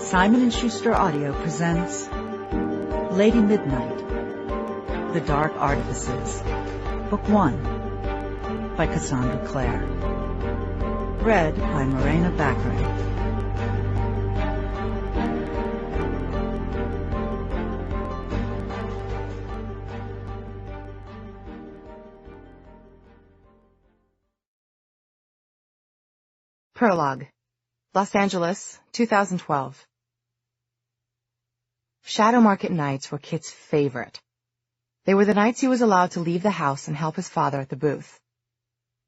Simon & Schuster Audio presents Lady Midnight, The Dark Artifices, Book 1, by Cassandra Clare. Read by Morena Baccarin. Prologue. Los Angeles, 2012. Shadow market nights were Kit's favorite. They were the nights he was allowed to leave the house and help his father at the booth.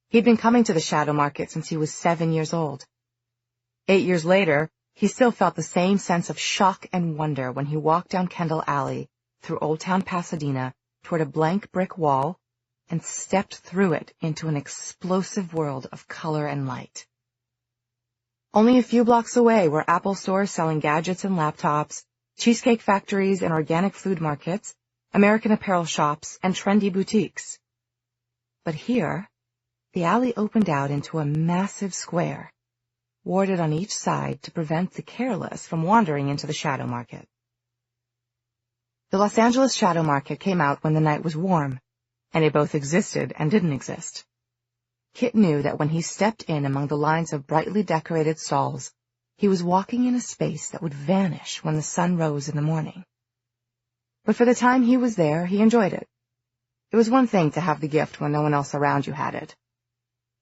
He'd been coming to the shadow market since he was 7 years old. 8 years later, he still felt the same sense of shock and wonder when he walked down Kendall Alley through Old Town Pasadena toward a blank brick wall and stepped through it into an explosive world of color and light. Only a few blocks away were Apple stores selling gadgets and laptops, cheesecake factories and organic food markets, American apparel shops, and trendy boutiques. But here, the alley opened out into a massive square, warded on each side to prevent the careless from wandering into the shadow market. The Los Angeles shadow market came out when the night was warm, and it both existed and didn't exist. Kit knew that when he stepped in among the lines of brightly decorated stalls, he was walking in a space that would vanish when the sun rose in the morning. But for the time he was there, he enjoyed it. It was one thing to have the gift when no one else around you had it.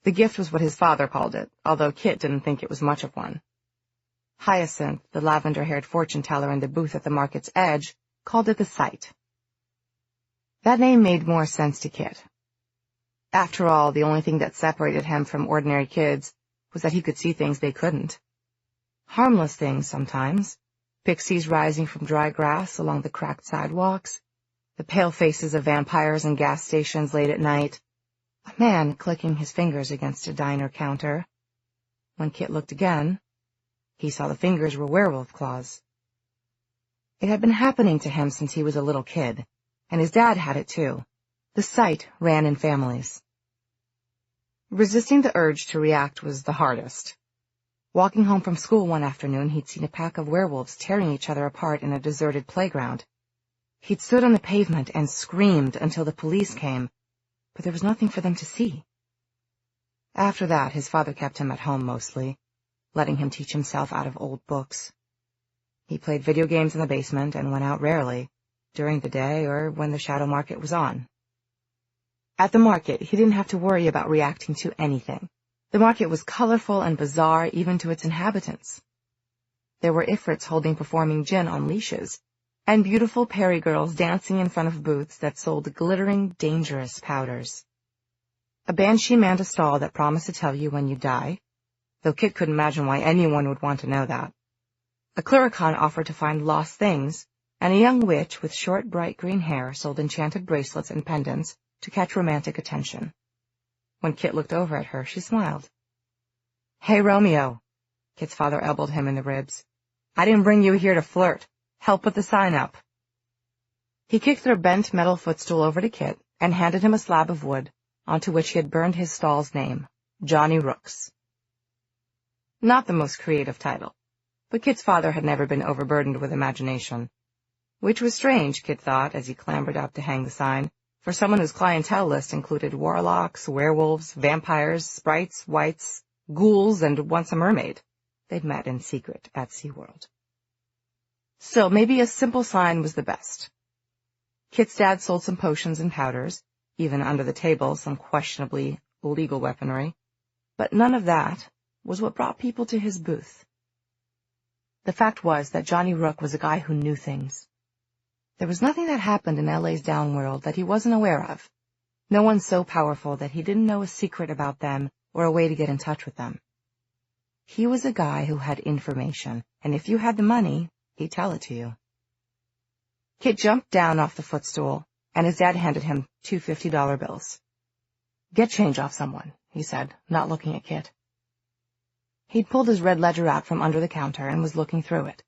The gift was what his father called it, although Kit didn't think it was much of one. Hyacinth, the lavender-haired fortune-teller in the booth at the market's edge, called it the sight. That name made more sense to Kit. After all, the only thing that separated him from ordinary kids was that he could see things they couldn't. Harmless things sometimes, pixies rising from dry grass along the cracked sidewalks, the pale faces of vampires in gas stations late at night, a man clicking his fingers against a diner counter. When Kit looked again, he saw the fingers were werewolf claws. It had been happening to him since he was a little kid, and his dad had it too. The sight ran in families. Resisting the urge to react was the hardest. Walking home from school one afternoon, he'd seen a pack of werewolves tearing each other apart in a deserted playground. He'd stood on the pavement and screamed until the police came, but there was nothing for them to see. After that, his father kept him at home mostly, letting him teach himself out of old books. He played video games in the basement and went out rarely, during the day or when the shadow market was on. At the market, he didn't have to worry about reacting to anything. The market was colorful and bizarre even to its inhabitants. There were ifrits holding performing jinn on leashes, and beautiful Peri girls dancing in front of booths that sold glittering, dangerous powders. A banshee manned a stall that promised to tell you when you die, though Kit couldn't imagine why anyone would want to know that. A clurican offered to find lost things, and a young witch with short, bright green hair sold enchanted bracelets and pendants to catch romantic attention. When Kit looked over at her, she smiled. "Hey, Romeo," Kit's father elbowed him in the ribs. "I didn't bring you here to flirt. Help put the sign up." He kicked their bent metal footstool over to Kit and handed him a slab of wood, onto which he had burned his stall's name, Johnny Rooks. Not the most creative title, but Kit's father had never been overburdened with imagination. Which was strange, Kit thought, as he clambered up to hang the sign, for someone whose clientele list included warlocks, werewolves, vampires, sprites, wights, ghouls, and once a mermaid. They'd met in secret at SeaWorld. Still, maybe a simple sign was the best. Kit's dad sold some potions and powders, even under the table some questionably legal weaponry, but none of that was what brought people to his booth. The fact was that Johnny Rook was a guy who knew things. There was nothing that happened in LA's downworld that he wasn't aware of. No one so powerful that he didn't know a secret about them or a way to get in touch with them. He was a guy who had information, and if you had the money, he'd tell it to you. Kit jumped down off the footstool, and his dad handed him two $50 bills. "Get change off someone," he said, not looking at Kit. He'd pulled his red ledger out from under the counter and was looking through it,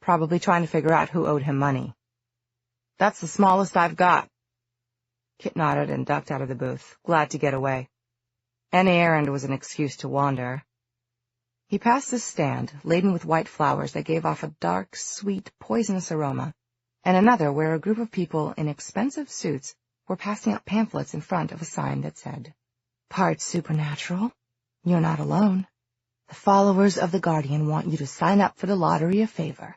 probably trying to figure out who owed him money. "That's the smallest I've got." Kit nodded and ducked out of the booth, glad to get away. Any errand was an excuse to wander. He passed this stand, laden with white flowers that gave off a dark, sweet, poisonous aroma, and another where a group of people in expensive suits were passing out pamphlets in front of a sign that said, "Part supernatural. You're not alone. The followers of the Guardian want you to sign up for the lottery of favor.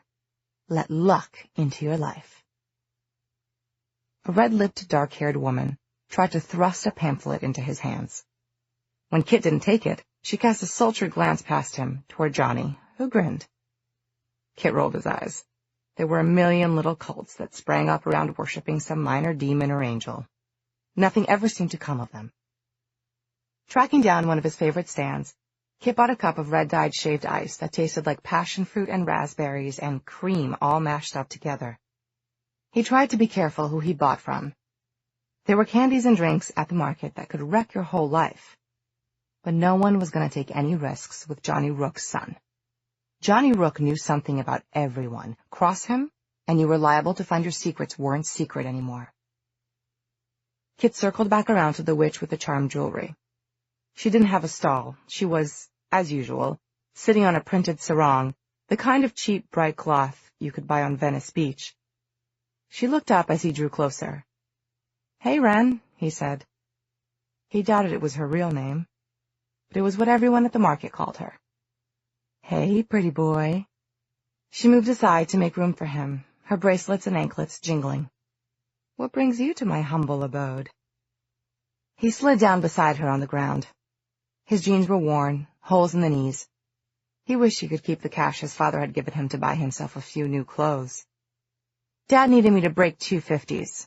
Let luck into your life." A red-lipped, dark-haired woman tried to thrust a pamphlet into his hands. When Kit didn't take it, she cast a sultry glance past him toward Johnny, who grinned. Kit rolled his eyes. There were a million little cults that sprang up around worshipping some minor demon or angel. Nothing ever seemed to come of them. Tracking down one of his favorite stands, Kit bought a cup of red-dyed shaved ice that tasted like passion fruit and raspberries and cream all mashed up together. He tried to be careful who he bought from. There were candies and drinks at the market that could wreck your whole life. But no one was going to take any risks with Johnny Rook's son. Johnny Rook knew something about everyone. Cross him, and you were liable to find your secrets weren't secret anymore. Kit circled back around to the witch with the charmed jewelry. She didn't have a stall. She was, as usual, sitting on a printed sarong, the kind of cheap, bright cloth you could buy on Venice Beach. She looked up as he drew closer. "Hey, Wren," he said. He doubted it was her real name, but it was what everyone at the market called her. "Hey, pretty boy." She moved aside to make room for him, her bracelets and anklets jingling. "What brings you to my humble abode?" He slid down beside her on the ground. His jeans were worn, holes in the knees. He wished he could keep the cash his father had given him to buy himself a few new clothes. "Dad needed me to break 250s.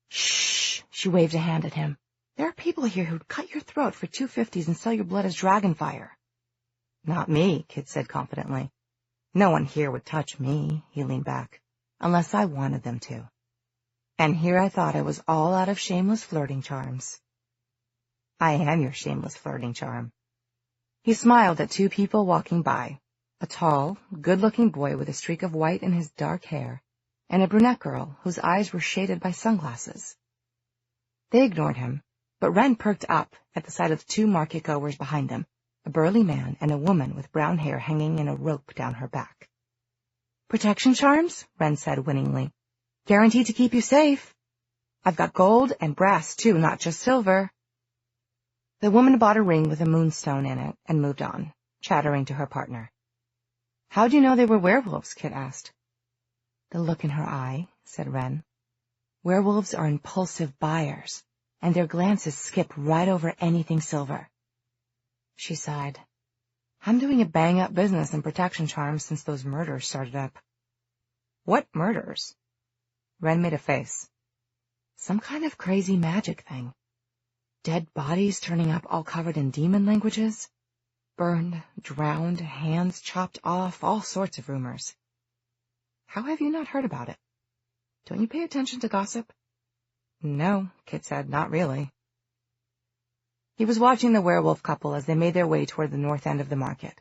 "Shh," she waved a hand at him. "There are people here who'd cut your throat for 250s and sell your blood as dragon fire." "Not me," Kit said confidently. "No one here would touch me," he leaned back, "unless I wanted them to. And here I thought I was all out of shameless flirting charms." "I am your shameless flirting charm." He smiled at two people walking by, a tall, good-looking boy with a streak of white in his dark hair, and a brunette girl whose eyes were shaded by sunglasses. They ignored him, but Wren perked up at the sight of the two market-goers behind them, a burly man and a woman with brown hair hanging in a rope down her back. "Protection charms?" Wren said winningly. "Guaranteed to keep you safe. I've got gold and brass, too, not just silver." The woman bought a ring with a moonstone in it and moved on, chattering to her partner. "How do you know they were werewolves?" Kit asked. "The look in her eye," said Wren. "Werewolves are impulsive buyers, and their glances skip right over anything silver." She sighed. "I'm doing a bang-up business in protection charms since those murders started up." "What murders?" Wren made a face. "Some kind of crazy magic thing. Dead bodies turning up all covered in demon languages. Burned, drowned, hands chopped off, all sorts of rumors." "How have you not heard about it? Don't you pay attention to gossip?" "No," Kit said, "not really." He was watching the werewolf couple as they made their way toward the north end of the market,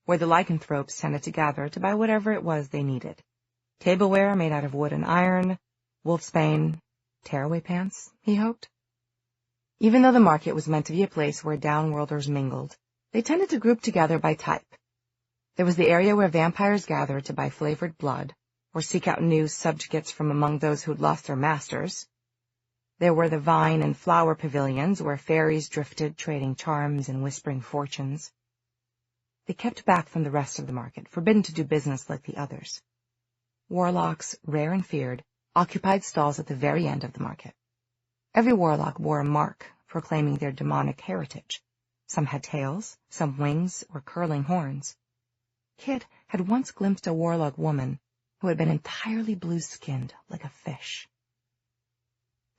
where the lycanthropes tended to gather to buy whatever it was they needed. Tableware made out of wood and iron, wolfsbane, tearaway pants, he hoped. Even though the market was meant to be a place where downworlders mingled, they tended to group together by type. There was the area where vampires gathered to buy flavored blood, or seek out new subjugates from among those who'd lost their masters. There were the vine and flower pavilions where fairies drifted, trading charms and whispering fortunes. They kept back from the rest of the market, forbidden to do business like the others. Warlocks, rare and feared, occupied stalls at the very end of the market. Every warlock wore a mark proclaiming their demonic heritage. Some had tails, some wings or curling horns. Kit had once glimpsed a warlock woman who had been entirely blue-skinned, like a fish.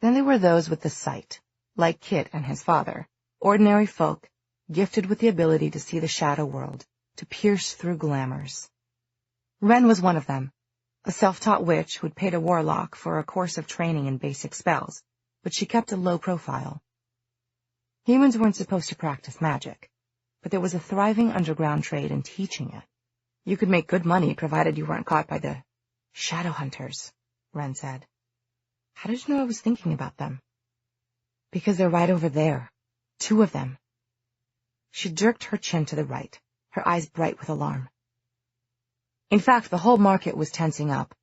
Then there were those with the sight, like Kit and his father, ordinary folk, gifted with the ability to see the shadow world, to pierce through glamours. Wren was one of them, a self-taught witch who'd paid a warlock for a course of training in basic spells, but she kept a low profile. Humans weren't supposed to practice magic, but there was a thriving underground trade in teaching it. You could make good money provided you weren't caught by the shadow hunters, Wren said. How did you know I was thinking about them? Because they're right over there. 2 of them. She jerked her chin to the right, her eyes bright with alarm. In fact, the whole market was tensing up,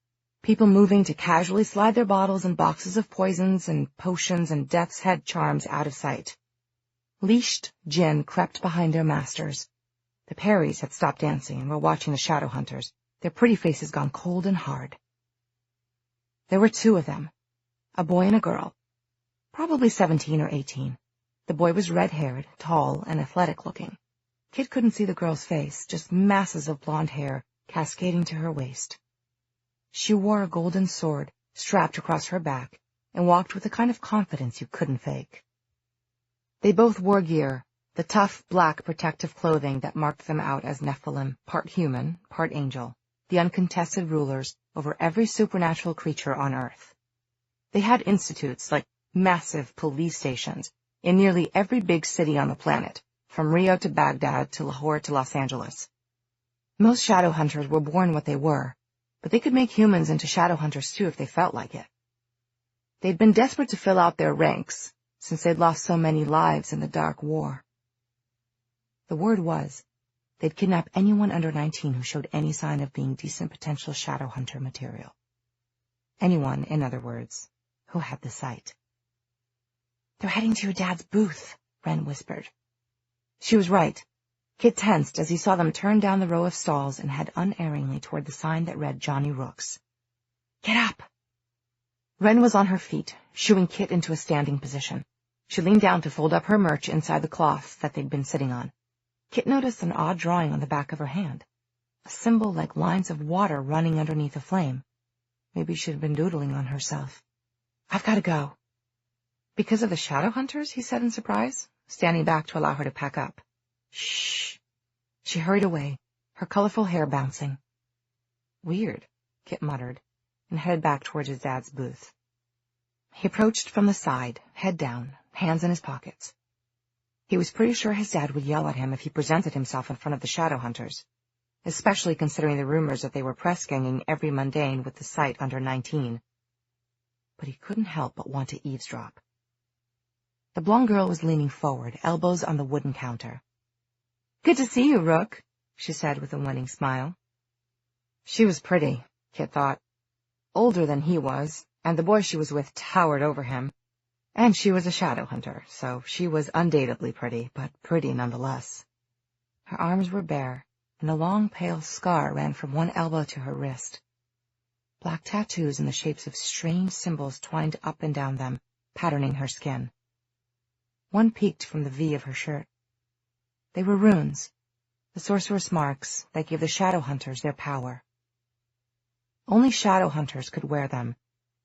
people moving to casually slide their bottles and boxes of poisons and potions and death's head charms out of sight. Leashed jinn crept behind their masters. The Perrys had stopped dancing and were watching the shadow hunters, their pretty faces gone cold and hard. There were two of them, a boy and a girl, probably 17 or 18. The boy was red-haired, tall, and athletic-looking. Kit couldn't see the girl's face, just masses of blonde hair cascading to her waist. She wore a golden sword strapped across her back and walked with the kind of confidence you couldn't fake. They both wore gear, the tough, black protective clothing that marked them out as Nephilim, part human, part angel, the uncontested rulers over every supernatural creature on Earth. They had institutes, like massive police stations, in nearly every big city on the planet, from Rio to Baghdad to Lahore to Los Angeles. Most shadow hunters were born what they were, but they could make humans into shadow hunters too if they felt like it. They'd been desperate to fill out their ranks, since they'd lost so many lives in the Dark War. The word was, they'd kidnap anyone under 19 who showed any sign of being decent potential shadow hunter material. Anyone, in other words, who had the sight. "They're heading to your dad's booth," Wren whispered. She was right. Kit tensed as he saw them turn down the row of stalls and head unerringly toward the sign that read Johnny Rooks. "Get up!" Wren was on her feet, shooing Kit into a standing position. She leaned down to fold up her merch inside the cloths that they'd been sitting on. Kit noticed an odd drawing on the back of her hand, a symbol like lines of water running underneath a flame. Maybe she'd been doodling on herself. "I've got to go." "Because of the shadow hunters?" he said in surprise, standing back to allow her to pack up. "Shh." She hurried away, her colorful hair bouncing. "Weird," Kit muttered, and headed back towards his dad's booth. He approached from the side, head down, hands in his pockets. He was pretty sure his dad would yell at him if he presented himself in front of the shadow hunters, especially considering the rumors that they were press-ganging every mundane with the sight under 19. But he couldn't help but want to eavesdrop. The blonde girl was leaning forward, elbows on the wooden counter. "Good to see you, Rook," she said with a winning smile. She was pretty, Kit thought. Older than he was, and the boy she was with towered over him. And she was a shadow hunter, so she was undoubtedly pretty, but pretty nonetheless. Her arms were bare, and a long pale scar ran from one elbow to her wrist. Black tattoos in the shapes of strange symbols twined up and down them, patterning her skin. One peeked from the V of her shirt. They were runes, the sorceress marks that gave the shadow hunters their power. Only shadow hunters could wear them.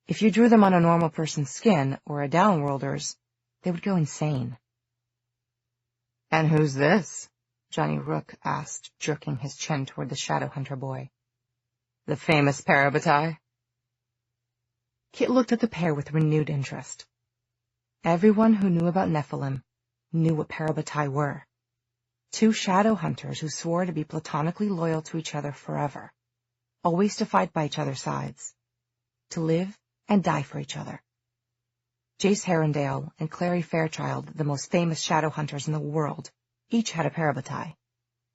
If you drew them on a normal person's skin, or a downworlder's, they would go insane. "And who's this?" Johnny Rook asked, jerking his chin toward the shadow hunter boy. "The famous Parabatai?" Kit looked at the pair with renewed interest. Everyone who knew about Nephilim knew what Parabatai were. Two shadow hunters who swore to be platonically loyal to each other forever, always to fight by each other's sides, to live and die for each other. Jace Herondale and Clary Fairchild, the most famous shadow hunters in the world, each had a Parabatai.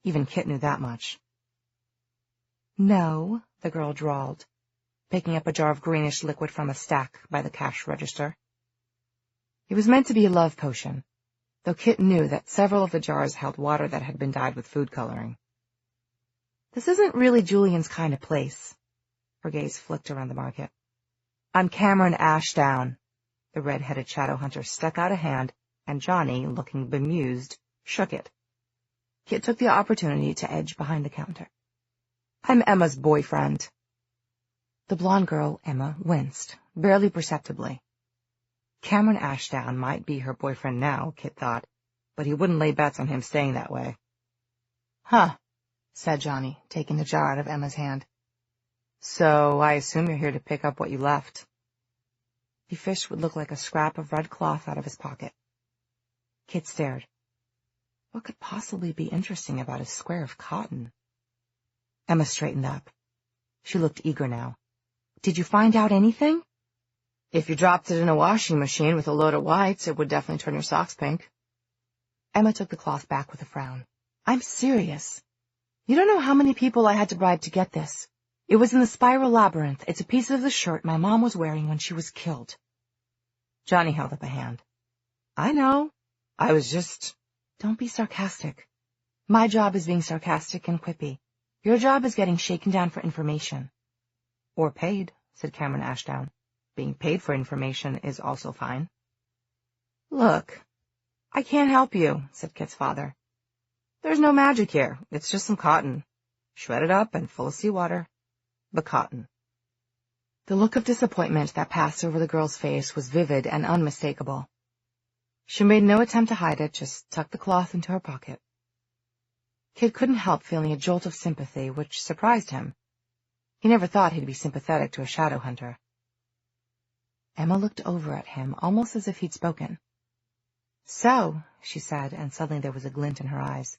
Even Kit knew that much. "No," the girl drawled, picking up a jar of greenish liquid from a stack by the cash register. It was meant to be a love potion, though Kit knew that several of the jars held water that had been dyed with food coloring. "This isn't really Julian's kind of place." Her gaze flicked around the market. "I'm Cameron Ashdown." The red-headed shadow hunter stuck out a hand, and Johnny, looking bemused, shook it. Kit took the opportunity to edge behind the counter. "I'm Emma's boyfriend." The blonde girl, Emma, winced, barely perceptibly. Cameron Ashdown might be her boyfriend now, Kit thought, but he wouldn't lay bets on him staying that way. "Huh," said Johnny, taking the jar out of Emma's hand. "So I assume you're here to pick up what you left." He fished what looked like a scrap of red cloth out of his pocket. Kit stared. What could possibly be interesting about a square of cotton? Emma straightened up. She looked eager now. "Did you find out anything?" "If you dropped it in a washing machine with a load of whites, it would definitely turn your socks pink." Emma took the cloth back with a frown. "I'm serious. You don't know how many people I had to bribe to get this. It was in the spiral labyrinth. It's a piece of the shirt my mom was wearing when she was killed. Johnny held up a hand. I know. I was just... Don't be sarcastic. My job is being sarcastic and quippy. Your job is getting shaken down for information. Or paid, said Cameron Ashdown. Being paid for information is also fine. Look, I can't help you, said Kit's father. There's no magic here. It's just some cotton. Shredded up and full of seawater. But cotton. The look of disappointment that passed over the girl's face was vivid and unmistakable. She made no attempt to hide it, just tucked the cloth into her pocket. Kit couldn't help feeling a jolt of sympathy, which surprised him. He never thought he'd be sympathetic to a shadow hunter. Emma looked over at him, almost as if he'd spoken. So, she said, and suddenly there was a glint in her eyes.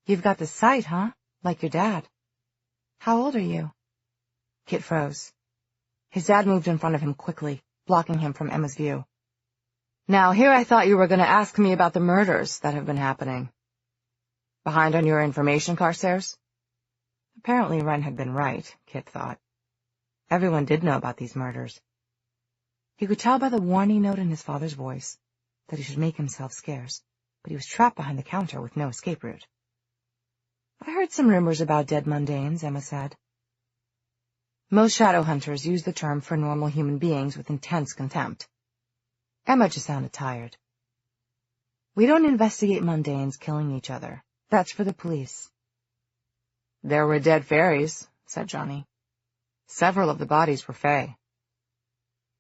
You've got the sight, huh? Like your dad. How old are you? Kit froze. His dad moved in front of him quickly, blocking him from Emma's view. Now, here I thought you were going to ask me about the murders that have been happening. Behind on your information, Carstairs? Apparently Wren had been right, Kit thought. Everyone did know about these murders. He could tell by the warning note in his father's voice that he should make himself scarce, but he was trapped behind the counter with no escape route. I heard some rumors about dead mundanes, Emma said. Most shadow hunters use the term for normal human beings with intense contempt. Emma just sounded tired. We don't investigate mundanes killing each other. That's for the police. There were dead fairies, said Johnny. Several of the bodies were fae.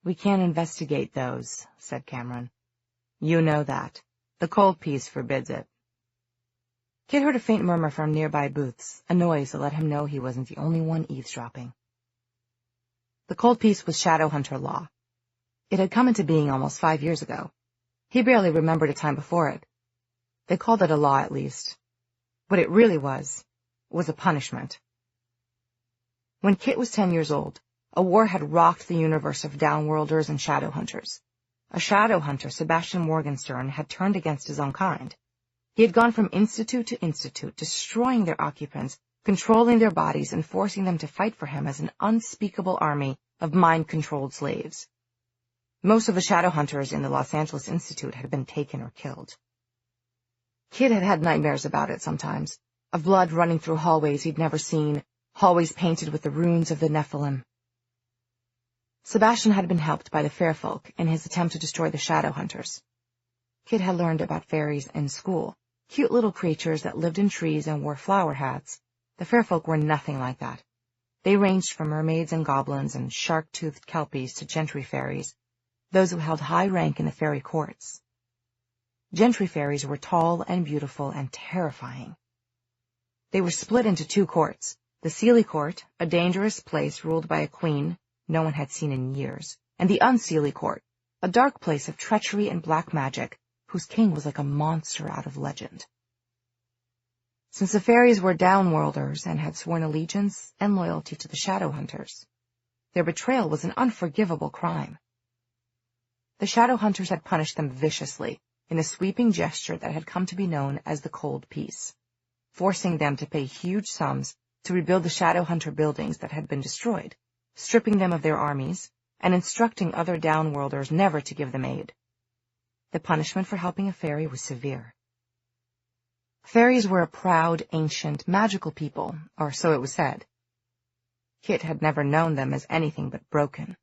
We can't investigate those, said Cameron. You know that. The cold piece forbids it. Kit heard a faint murmur from nearby booths, a noise that let him know he wasn't the only one eavesdropping. The cold piece was shadow hunter law. It had come into being almost 5 years ago. He barely remembered a time before it. They called it a law, at least. What it really was a punishment. When Kit was 10 years old, a war had rocked the universe of downworlders and shadow hunters. A shadow hunter, Sebastian Morgenstern, had turned against his own kind. He had gone from institute to institute, destroying their occupants, controlling their bodies, and forcing them to fight for him as an unspeakable army of mind-controlled slaves. Most of the shadow hunters in the Los Angeles Institute had been taken or killed. Kit had had nightmares about it sometimes, of blood running through hallways he'd never seen, hallways painted with the runes of the Nephilim. Sebastian had been helped by the Fairfolk in his attempt to destroy the shadow hunters. Kit had learned about fairies in school, cute little creatures that lived in trees and wore flower hats. The Fairfolk were nothing like that. They ranged from mermaids and goblins and shark-toothed kelpies to gentry fairies, those who held high rank in the fairy courts. Gentry fairies were tall and beautiful and terrifying. They were split into 2 courts, the Seelie Court, a dangerous place ruled by a queen no one had seen in years, and the Unseelie Court, a dark place of treachery and black magic, whose king was like a monster out of legend. Since the fairies were downworlders and had sworn allegiance and loyalty to the shadow hunters, their betrayal was an unforgivable crime. The shadow hunters had punished them viciously in a sweeping gesture that had come to be known as the Cold Peace, forcing them to pay huge sums to rebuild the shadow hunter buildings that had been destroyed, stripping them of their armies, and instructing other downworlders never to give them aid. The punishment for helping a fairy was severe. Fairies were a proud, ancient, magical people, or so it was said. Kit had never known them as anything but broken.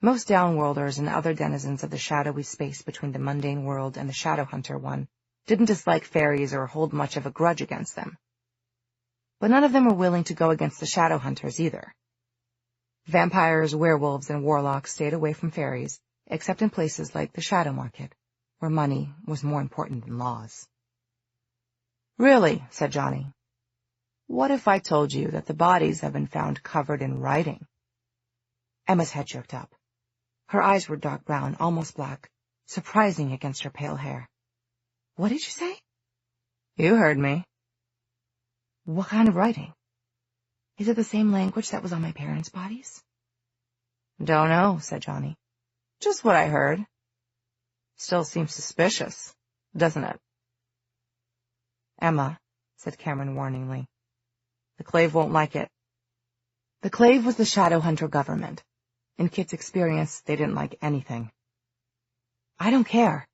Most downworlders and other denizens of the shadowy space between the mundane world and the shadow hunter one didn't dislike fairies or hold much of a grudge against them. But none of them were willing to go against the shadow hunters either. Vampires, werewolves, and warlocks stayed away from fairies, except in places like the shadow market, where money was more important than laws. Really, said Johnny. What if I told you that the bodies have been found covered in writing? Emma's head jerked up. Her eyes were dark brown, almost black, surprising against her pale hair. What did you say? You heard me. What kind of writing? Is it the same language that was on my parents' bodies? Don't know, said Johnny. Just what I heard. Still seems suspicious, doesn't it? Emma, said Cameron warningly, The Clave won't like it. The Clave was the shadow hunter government. In Kit's experience, they didn't like anything. I don't care,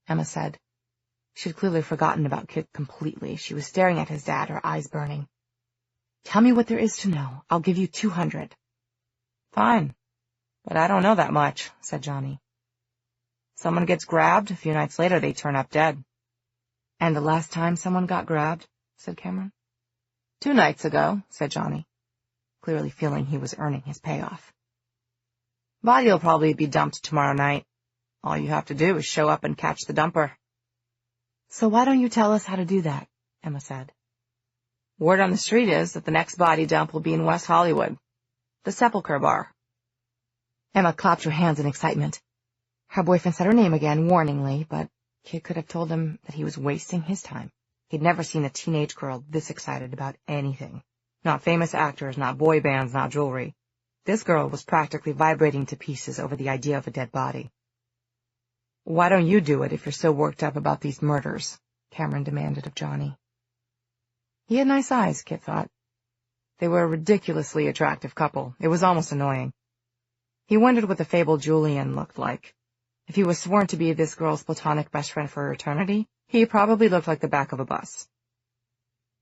Emma said. She'd clearly forgotten about Kit completely. She was staring at his dad, her eyes burning. Tell me what there is to know. I'll give you 200. Fine, but I don't know that much, said Johnny. Someone gets grabbed, a few nights later they turn up dead. And the last time someone got grabbed, said Cameron. 2 nights ago, said Johnny, clearly feeling he was earning his payoff. Body'll probably be dumped tomorrow night. All you have to do is show up and catch the dumper. So why don't you tell us how to do that? Emma said. Word on the street is that the next body dump will be in West Hollywood, the Sepulchre Bar. Emma clapped her hands in excitement. Her boyfriend said her name again, warningly, but Kit could have told him that he was wasting his time. He'd never seen a teenage girl this excited about anything. Not famous actors, not boy bands, not jewelry. This girl was practically vibrating to pieces over the idea of a dead body. Why don't you do it if you're so worked up about these murders? Cameron demanded of Johnny. He had nice eyes, Kit thought. They were a ridiculously attractive couple. It was almost annoying. He wondered what the fabled Julian looked like. If he was sworn to be this girl's platonic best friend for eternity, he probably looked like the back of a bus.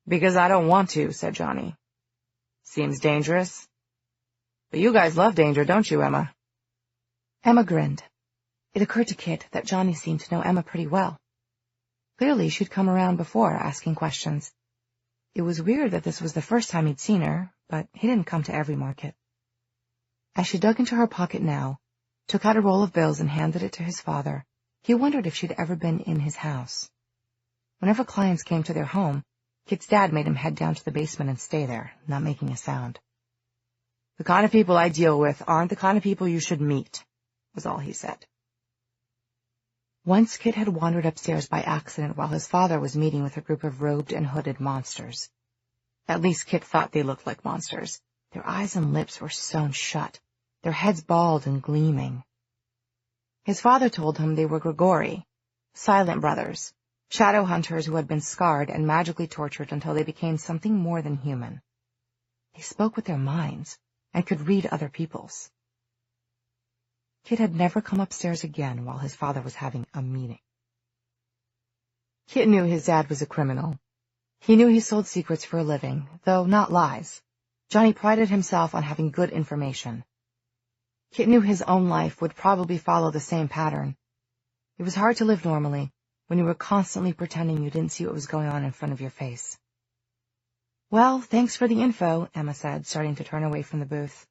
Because I don't want to, said Johnny. Seems dangerous. But you guys love danger, don't you, Emma? Emma grinned. It occurred to Kit that Johnny seemed to know Emma pretty well. Clearly, she'd come around before, asking questions. It was weird that this was the first time he'd seen her, but he didn't come to every market. As she dug into her pocket now, took out a roll of bills and handed it to his father, he wondered if she'd ever been in his house. Whenever clients came to their home, Kit's dad made him head down to the basement and stay there, not making a sound. The kind of people I deal with aren't the kind of people you should meet, was all he said. Once Kit had wandered upstairs by accident while his father was meeting with a group of robed and hooded monsters. At least Kit thought they looked like monsters. Their eyes and lips were sewn shut, their heads bald and gleaming. His father told him they were Grigori, silent brothers, shadow hunters who had been scarred and magically tortured until they became something more than human. They spoke with their minds and could read other people's. Kit had never come upstairs again while his father was having a meeting. Kit knew his dad was a criminal. He knew he sold secrets for a living, though not lies. Johnny prided himself on having good information. Kit knew his own life would probably follow the same pattern. It was hard to live normally when you were constantly pretending you didn't see what was going on in front of your face. Well, thanks for the info, Emma said, starting to turn away from the booth.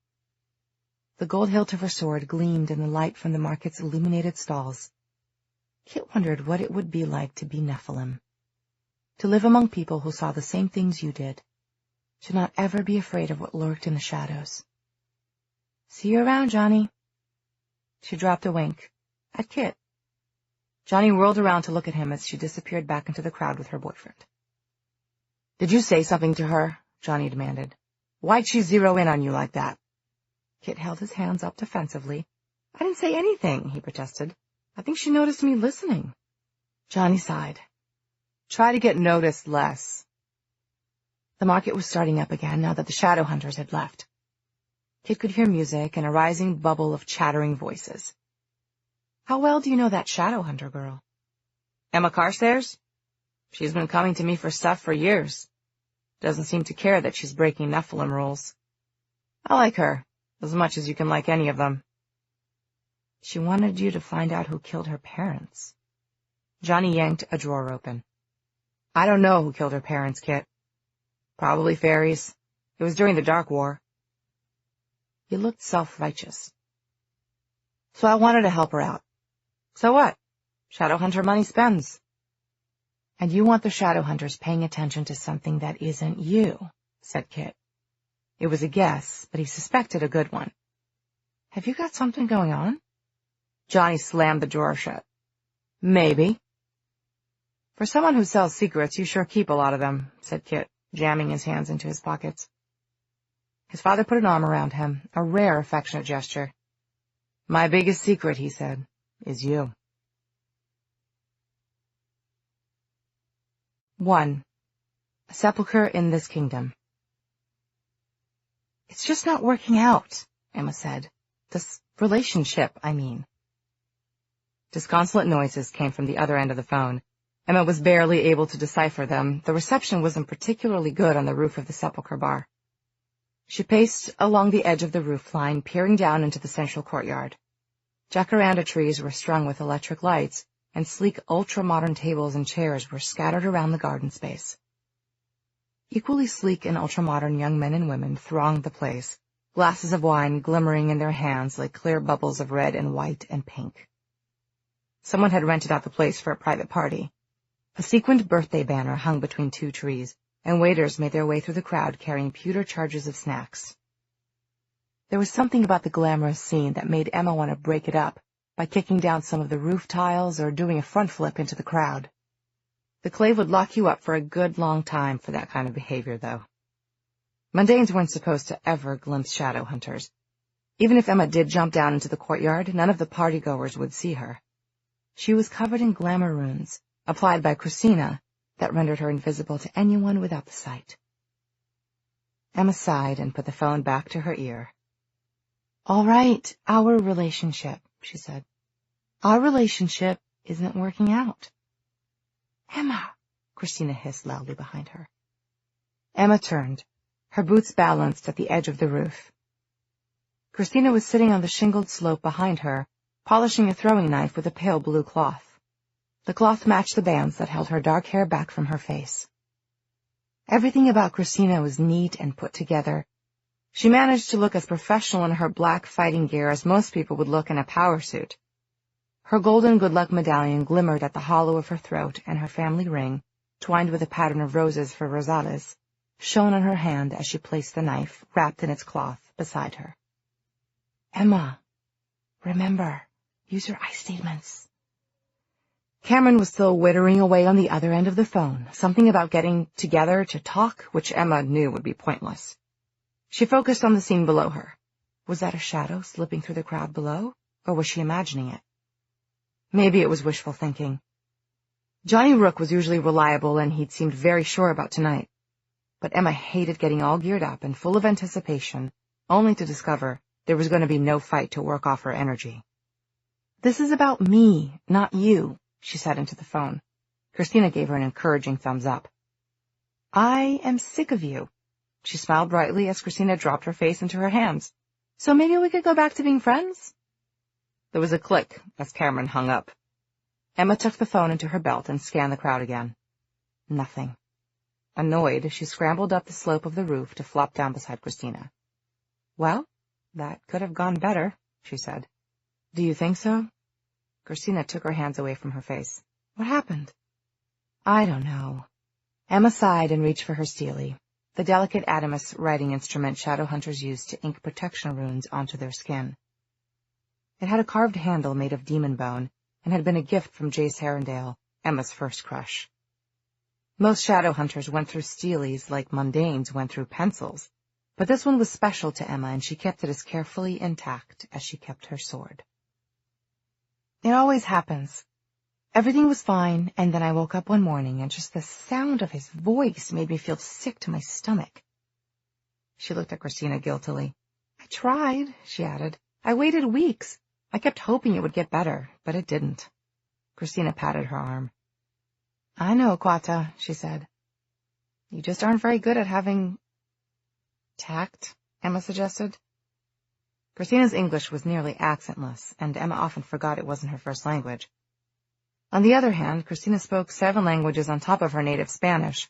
The gold hilt of her sword gleamed in the light from the market's illuminated stalls. Kit wondered what it would be like to be Nephilim. To live among people who saw the same things you did. To not ever be afraid of what lurked in the shadows. See you around, Johnny. She dropped a wink. At Kit. Johnny whirled around to look at him as she disappeared back into the crowd with her boyfriend. Did you say something to her? Johnny demanded. Why'd she zero in on you like that? Kit held his hands up defensively. I didn't say anything, he protested. I think she noticed me listening. Johnny sighed. Try to get noticed less. The market was starting up again now that the shadow hunters had left. Kit could hear music and a rising bubble of chattering voices. How well do you know that shadow hunter girl? Emma Carstairs? She's been coming to me for stuff for years. Doesn't seem to care that she's breaking Nephilim rules. I like her, as much as you can like any of them. She wanted you to find out who killed her parents. Johnny yanked a drawer open. I don't know who killed her parents, Kit. Probably fairies. It was during the Dark War. He looked self-righteous. So I wanted to help her out. So what? Shadowhunter money spends. And you want the Shadowhunters paying attention to something that isn't you, said Kit. It was a guess, but he suspected a good one. Have you got something going on? Johnny slammed the drawer shut. Maybe. For someone who sells secrets, you sure keep a lot of them, said Kit, jamming his hands into his pockets. His father put an arm around him, a rare affectionate gesture. My biggest secret, he said, is you. 1. A sepulchre in this kingdom. It's just not working out, Emma said. This relationship, I mean. Disconsolate noises came from the other end of the phone. Emma was barely able to decipher them. The reception wasn't particularly good on the roof of the Sepulchre bar. She paced along the edge of the roof line, peering down into the central courtyard. Jacaranda trees were strung with electric lights, and sleek ultra-modern tables and chairs were scattered around the garden space. Equally sleek and ultra-modern young men and women thronged the place, glasses of wine glimmering in their hands like clear bubbles of red and white and pink. Someone had rented out the place for a private party. A sequined birthday banner hung between two trees, and waiters made their way through the crowd carrying pewter chargers of snacks. There was something about the glamorous scene that made Emma want to break it up by kicking down some of the roof tiles or doing a front flip into the crowd. The clave would lock you up for a good long time for that kind of behavior, though. Mundanes weren't supposed to ever glimpse shadow hunters. Even if Emma did jump down into the courtyard, none of the partygoers would see her. She was covered in glamour runes, applied by Christina, that rendered her invisible to anyone without the sight. Emma sighed and put the phone back to her ear. All right, our relationship, she said. Our relationship isn't working out. Emma, Christina hissed loudly behind her. Emma turned, her boots balanced at the edge of the roof. Christina was sitting on the shingled slope behind her, polishing a throwing knife with a pale blue cloth. The cloth matched the bands that held her dark hair back from her face. Everything about Christina was neat and put together. She managed to look as professional in her black fighting gear as most people would look in a power suit. Her golden good luck medallion glimmered at the hollow of her throat, and her family ring, twined with a pattern of roses for Rosales, shone on her hand as she placed the knife, wrapped in its cloth, beside her. Emma, remember, use your I statements. Cameron was still wittering away on the other end of the phone, something about getting together to talk, which Emma knew would be pointless. She focused on the scene below her. Was that a shadow slipping through the crowd below, or was she imagining it? Maybe it was wishful thinking. Johnny Rook was usually reliable, and he'd seemed very sure about tonight. But Emma hated getting all geared up and full of anticipation, only to discover there was going to be no fight to work off her energy. This is about me, not you, she said into the phone. Christina gave her an encouraging thumbs up. I am sick of you. She smiled brightly as Christina dropped her face into her hands. So maybe we could go back to being friends? There was a click as Cameron hung up. Emma tucked the phone into her belt and scanned the crowd again. Nothing. Annoyed, she scrambled up the slope of the roof to flop down beside Christina. Well, that could have gone better, she said. Do you think so? Christina took her hands away from her face. What happened? I don't know. Emma sighed and reached for her steely, the delicate Adamus writing instrument shadow hunters used to ink protection runes onto their skin. It had a carved handle made of demon bone and had been a gift from Jace Herondale, Emma's first crush. Most shadow hunters went through steelies like mundanes went through pencils, but this one was special to Emma, and she kept it as carefully intact as she kept her sword. It always happens. Everything was fine, and then I woke up one morning, and just the sound of his voice made me feel sick to my stomach. She looked at Christina guiltily. I tried, she added. I waited weeks. I kept hoping it would get better, but it didn't. Christina patted her arm. I know, Quata, she said. You just aren't very good at having tact, Emma suggested. Christina's English was nearly accentless, and Emma often forgot it wasn't her first language. On the other hand, Christina spoke 7 languages on top of her native Spanish.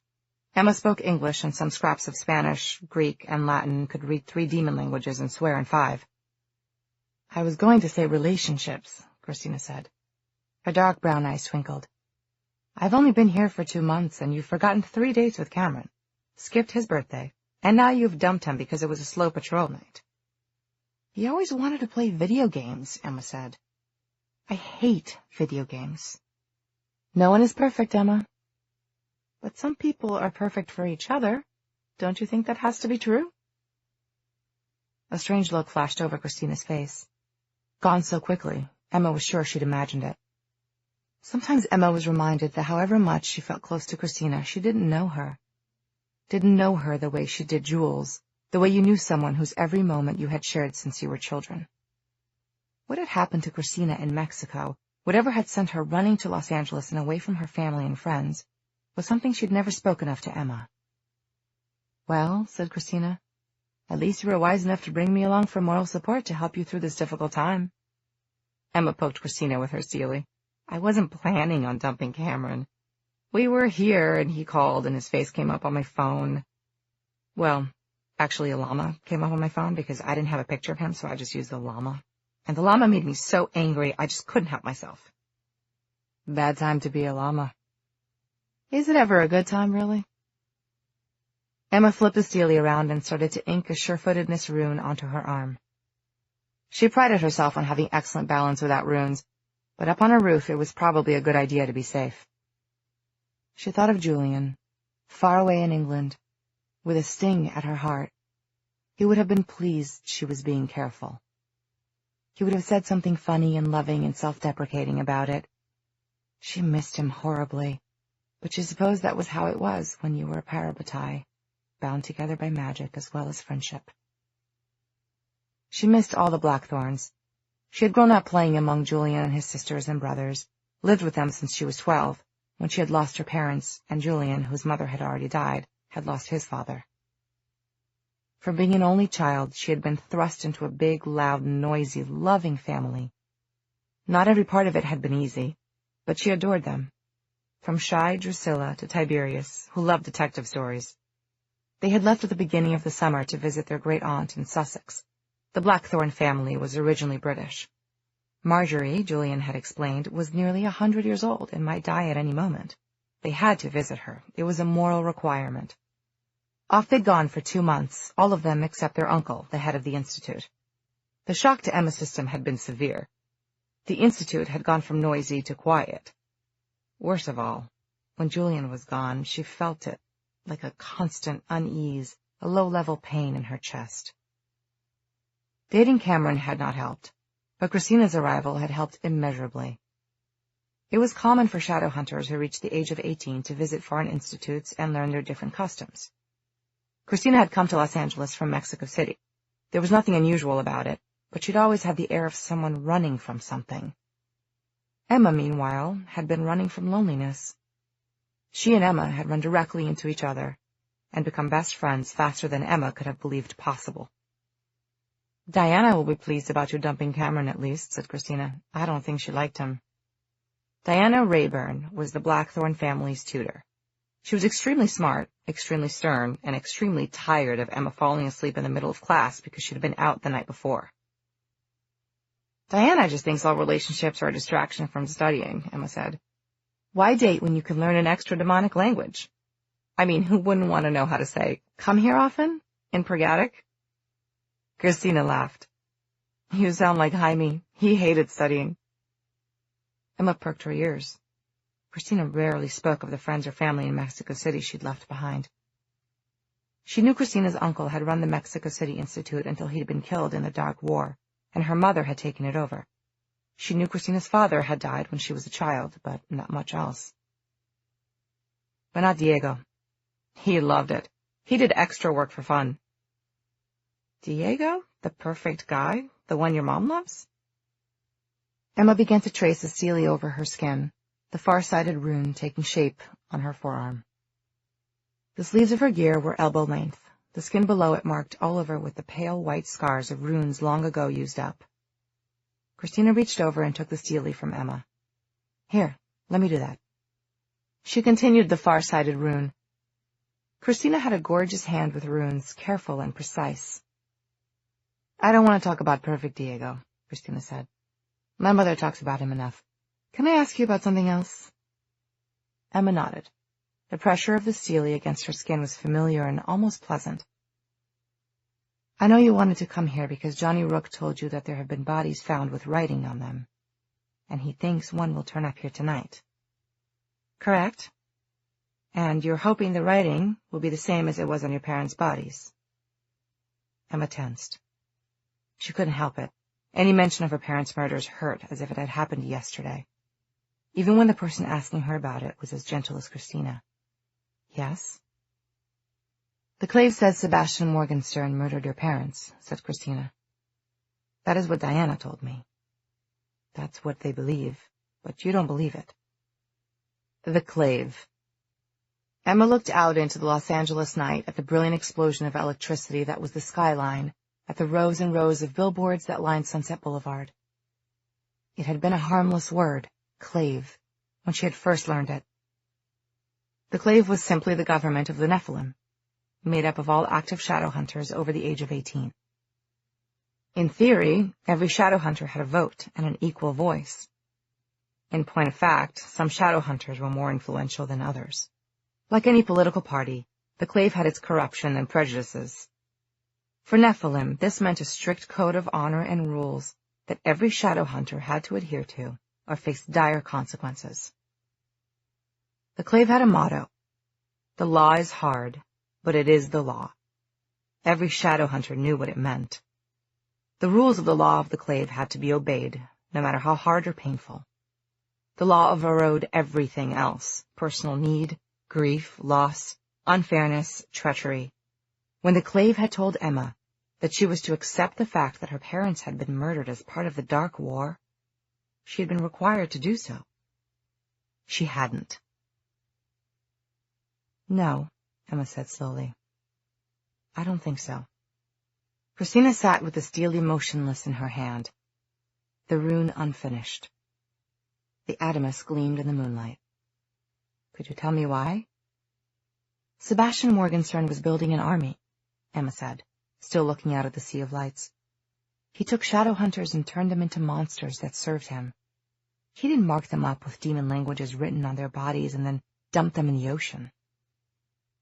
Emma spoke English and some scraps of Spanish, Greek, and Latin, could read 3 demon languages and swear in 5. I was going to say relationships, Christina said. Her dark brown eyes twinkled. I've only been here for 2 months, and you've forgotten 3 dates with Cameron. Skipped his birthday, and now you've dumped him because it was a slow patrol night. He always wanted to play video games, Emma said. I hate video games. No one is perfect, Emma. But some people are perfect for each other. Don't you think that has to be true? A strange look flashed over Christina's face. Gone so quickly, Emma was sure she'd imagined it. Sometimes Emma was reminded that however much she felt close to Christina, she didn't know her. Didn't know her the way she did Jules, the way you knew someone whose every moment you had shared since you were children. What had happened to Christina in Mexico, whatever had sent her running to Los Angeles and away from her family and friends, was something she'd never spoken of to Emma. "Well," said Christina, "at least you were wise enough to bring me along for moral support to help you through this difficult time." Emma poked Christina with her steely. "I wasn't planning on dumping Cameron. We were here, and he called, and his face came up on my phone. Well, actually, a llama came up on my phone because I didn't have a picture of him, so I just used the llama. And the llama made me so angry, I just couldn't help myself." "Bad time to be a llama." "Is it ever a good time, really?" Emma flipped the steely around and started to ink a sure-footedness rune onto her arm. She prided herself on having excellent balance without runes, but up on her roof it was probably a good idea to be safe. She thought of Julian, far away in England, with a sting at her heart. He would have been pleased she was being careful. He would have said something funny and loving and self-deprecating about it. She missed him horribly, but she supposed that was how it was when you were a parabatai, bound together by magic as well as friendship. She missed all the Blackthorns. She had grown up playing among Julian and his sisters and brothers, lived with them since she was 12, when she had lost her parents, and Julian, whose mother had already died, had lost his father. From being an only child, she had been thrust into a big, loud, noisy, loving family. Not every part of it had been easy, but she adored them. From shy Drusilla to Tiberius, who loved detective stories. They had left at the beginning of the summer to visit their great-aunt in Sussex. The Blackthorn family was originally British. Marjorie, Julian had explained, was nearly 100 years old and might die at any moment. They had to visit her. It was a moral requirement. Off they'd gone for 2 months, all of them except their uncle, the head of the Institute. The shock to Emma's system had been severe. The Institute had gone from noisy to quiet. Worst of all, when Julian was gone, she felt it, like a constant unease, a low-level pain in her chest. Dating Cameron had not helped, but Christina's arrival had helped immeasurably. It was common for shadow hunters who reached the age of 18 to visit foreign institutes and learn their different customs. Christina had come to Los Angeles from Mexico City. There was nothing unusual about it, but she'd always had the air of someone running from something. Emma, meanwhile, had been running from loneliness. She and Emma had run directly into each other and become best friends faster than Emma could have believed possible. "Diana will be pleased about you dumping Cameron at least," said Christina. "I don't think she liked him." Diana Rayburn was the Blackthorn family's tutor. She was extremely smart, extremely stern, and extremely tired of Emma falling asleep in the middle of class because she'd been out the night before. "Diana just thinks all relationships are a distraction from studying," Emma said. "Why date when you can learn an extra demonic language? I mean, who wouldn't want to know how to say, 'come here often' in Pergatic?" Christina laughed. "You sound like Jaime. He hated studying." Emma perked her ears. Christina rarely spoke of the friends or family in Mexico City she'd left behind. She knew Christina's uncle had run the Mexico City Institute until he'd been killed in the Dark War, and her mother had taken it over. She knew Christina's father had died when she was a child, but not much else. But not Diego. He loved it. He did extra work for fun. "Diego? The perfect guy? The one your mom loves?" Emma began to trace a steely over her skin, the far-sided rune taking shape on her forearm. The sleeves of her gear were elbow length, the skin below it marked all over with the pale white scars of runes long ago used up. Christina reached over and took the steely from Emma. "Here, let me do that." She continued the far-sided rune. Christina had a gorgeous hand with runes, careful and precise. "I don't want to talk about perfect Diego," Christina said. "My mother talks about him enough. Can I ask you about something else?" Emma nodded. The pressure of the steely against her skin was familiar and almost pleasant. "I know you wanted to come here because Johnny Rook told you that there have been bodies found with writing on them, and he thinks one will turn up here tonight." "Correct. And you're hoping the writing will be the same as it was on your parents' bodies." Emma tensed. She couldn't help it. Any mention of her parents' murders hurt as if it had happened yesterday. Even when the person asking her about it was as gentle as Christina. "Yes?" The Clave says Sebastian Morgenstern murdered your parents, said Christina. That is what Diana told me. That's what they believe, but you don't believe it. The Clave. Emma looked out into the Los Angeles night at the brilliant explosion of electricity that was the skyline, at the rows and rows of billboards that lined Sunset Boulevard. It had been a harmless word, Clave, when she had first learned it. The Clave was simply the government of the Nephilim, made up of all active shadow hunters over the age of 18. In theory, every shadow hunter had a vote and an equal voice. In point of fact, some shadow hunters were more influential than others. Like any political party, the Clave had its corruption and prejudices. For Nephilim, this meant a strict code of honor and rules that every shadow hunter had to adhere to, or face dire consequences. The Clave had a motto: "The law is hard, but it is the law." Every shadow hunter knew what it meant. The rules of the law of the Clave had to be obeyed, no matter how hard or painful. The law overrode everything else: personal need, grief, loss, unfairness, treachery. When the Clave had told Emma that she was to accept the fact that her parents had been murdered as part of the Dark War, she had been required to do so. She hadn't. No, Emma said slowly. I don't think so. Christina sat with the steely motionless in her hand, the rune unfinished. The adamas gleamed in the moonlight. Could you tell me why? Sebastian Morgenstern was building an army, Emma said, still looking out at the sea of lights. He took shadow hunters and turned them into monsters that served him. He didn't mark them up with demon languages written on their bodies and then dump them in the ocean.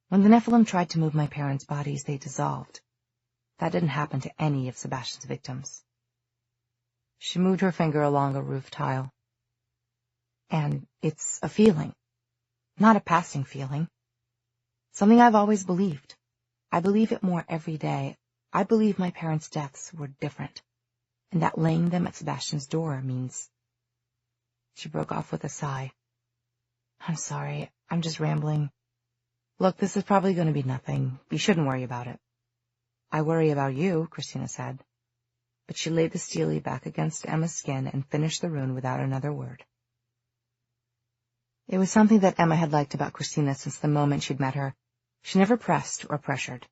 When the Nephilim tried to move my parents' bodies, they dissolved. That didn't happen to any of Sebastian's victims. She moved her finger along a roof tile. And it's a feeling, not a passing feeling. Something I've always believed. I believe it more every day. I believe my parents' deaths were different, and that laying them at Sebastian's door means... She broke off with a sigh. I'm sorry, I'm just rambling. Look, this is probably going to be nothing. You shouldn't worry about it. I worry about you, Christina said. But she laid the steely back against Emma's skin and finished the rune without another word. It was something that Emma had liked about Christina since the moment she'd met her. She never pressed or pressured.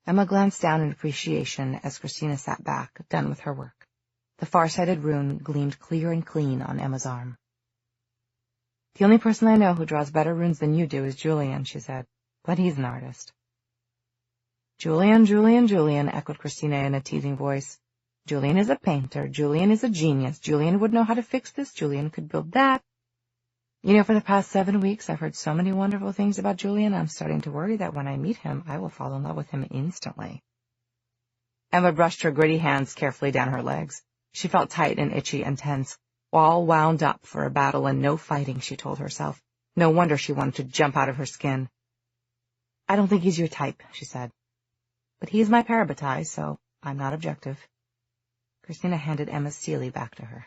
Emma glanced down in appreciation as Christina sat back, done with her work. The far-sighted rune gleamed clear and clean on Emma's arm. The only person I know who draws better runes than you do is Julian, she said, but he's an artist. Julian, Julian, Julian, echoed Christina in a teasing voice. Julian is a painter. Julian is a genius. Julian would know how to fix this. Julian could build that. You know, for the past 7 weeks, I've heard so many wonderful things about Julian, I'm starting to worry that when I meet him, I will fall in love with him instantly. Emma brushed her gritty hands carefully down her legs. She felt tight and itchy and tense, all wound up for a battle and no fighting, she told herself. No wonder she wanted to jump out of her skin. I don't think he's your type, she said. But he is my parabatai, so I'm not objective. Christina handed Emma's Sealy back to her.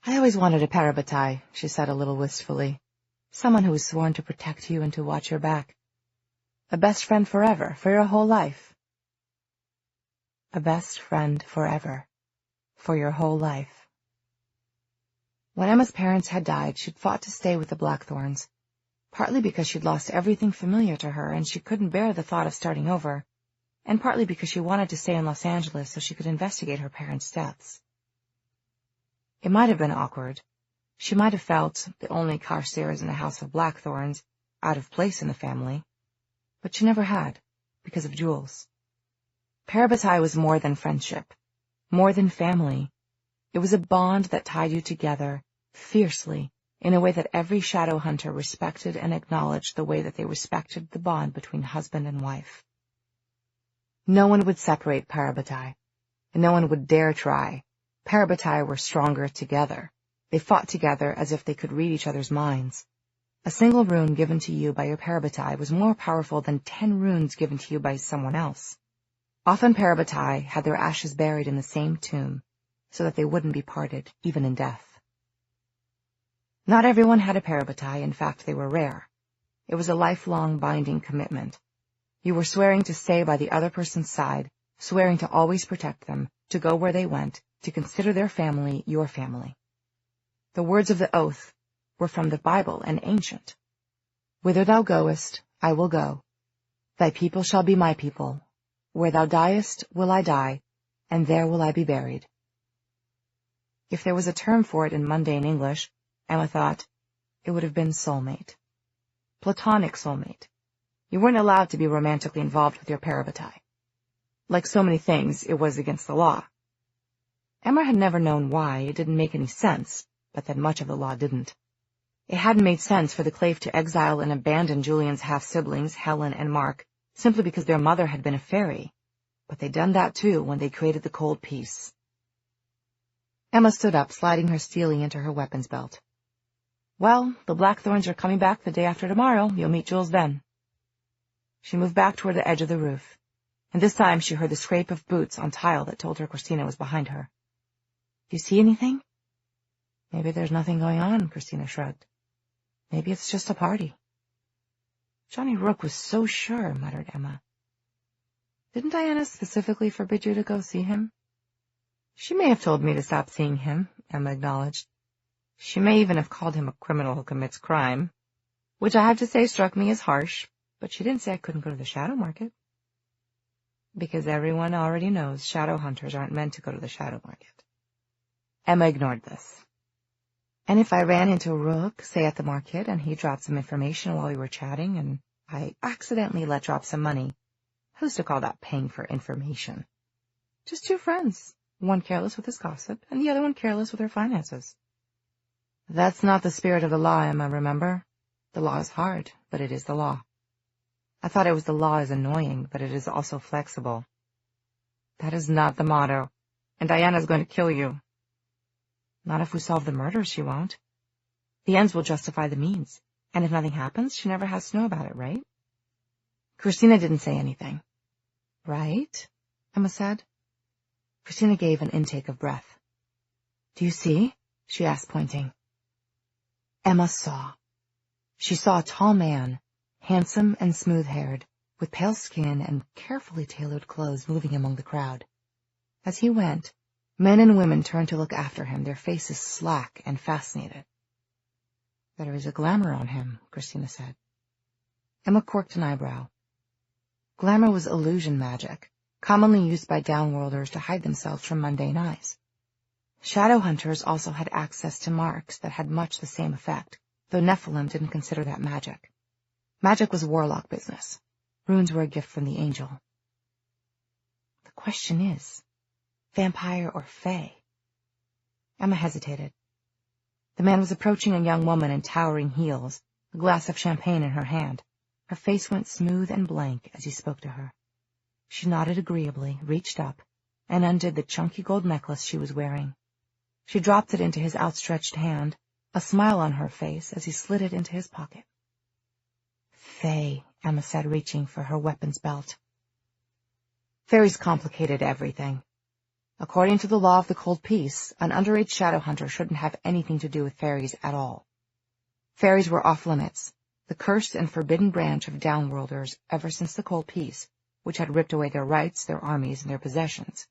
I always wanted a parabatai, she said a little wistfully. Someone who was sworn to protect you and to watch your back. A best friend forever, for your whole life. A best friend forever, for your whole life. When Emma's parents had died, she'd fought to stay with the Blackthorns, partly because she'd lost everything familiar to her and she couldn't bear the thought of starting over, and partly because she wanted to stay in Los Angeles so she could investigate her parents' deaths. It might have been awkward. She might have felt, the only Carceres in a house of Blackthorns, out of place in the family, but she never had, because of Jules. Parabatai was more than friendship, more than family. It was a bond that tied you together, fiercely, in a way that every shadow hunter respected and acknowledged the way that they respected the bond between husband and wife. No one would separate Parabatai, and no one would dare try. Parabatai were stronger together. They fought together as if they could read each other's minds. A single rune given to you by your Parabatai was more powerful than 10 runes given to you by someone else. Often Parabatai had their ashes buried in the same tomb, so that they wouldn't be parted, even in death. Not everyone had a Parabatai. In fact, they were rare. It was a lifelong binding commitment. You were swearing to stay by the other person's side, swearing to always protect them, to go where they went, to consider their family your family. The words of the oath were from the Bible and ancient. Whither thou goest, I will go. Thy people shall be my people. Where thou diest, will I die, and there will I be buried. If there was a term for it in mundane English, Emma thought, it would have been soulmate. Platonic soulmate. You weren't allowed to be romantically involved with your parabatai. Like so many things, it was against the law. Emma had never known why. It didn't make any sense, but that much of the law didn't. It hadn't made sense for the Clave to exile and abandon Julian's half-siblings, Helen and Mark, simply because their mother had been a fairy. But they'd done that too when they created the Cold Peace. Emma stood up, sliding her steely into her weapons belt. Well, the Blackthorns are coming back the day after tomorrow. You'll meet Jules then. She moved back toward the edge of the roof, and this time she heard the scrape of boots on tile that told her Christina was behind her. Do you see anything? Maybe there's nothing going on, Christina shrugged. Maybe it's just a party. Johnny Rook was so sure, muttered Emma. Didn't Diana specifically forbid you to go see him? She may have told me to stop seeing him, Emma acknowledged. She may even have called him a criminal who commits crime, which I have to say struck me as harsh, but she didn't say I couldn't go to the shadow market. Because everyone already knows shadow hunters aren't meant to go to the shadow market. Emma ignored this. And if I ran into Rook, say at the market, and he dropped some information while we were chatting, and I accidentally let drop some money, who's to call that paying for information? Just two friends, one careless with his gossip, and the other one careless with her finances. That's not the spirit of the law, Emma, remember? The law is hard, but it is the law. I thought it was the law is annoying, but it is also flexible. That is not the motto, and Diana's going to kill you. Not if we solve the murder, she won't. The ends will justify the means, and if nothing happens, she never has to know about it, right? Christina didn't say anything. Right? Emma said. Christina gave an intake of breath. Do you see? She asked, pointing. Emma saw. She saw a tall man, handsome and smooth-haired, with pale skin and carefully tailored clothes moving among the crowd. As he went, men and women turned to look after him, their faces slack and fascinated. There is a glamour on him, Christina said. Emma quirked an eyebrow. Glamour was illusion magic, commonly used by downworlders to hide themselves from mundane eyes. Shadow hunters also had access to marks that had much the same effect, though Nephilim didn't consider that magic. Magic was warlock business. Runes were a gift from the angel. The question is, vampire or fae? Emma hesitated. The man was approaching a young woman in towering heels, a glass of champagne in her hand. Her face went smooth and blank as he spoke to her. She nodded agreeably, reached up, and undid the chunky gold necklace she was wearing. She dropped it into his outstretched hand, a smile on her face as he slid it into his pocket. Fae, Emma said, reaching for her weapons belt. Fairies complicated everything. According to the law of the Cold Peace, an underage shadow hunter shouldn't have anything to do with fairies at all. Fairies were off limits, the cursed and forbidden branch of downworlders ever since the Cold Peace, which had ripped away their rights, their armies, and their possessions.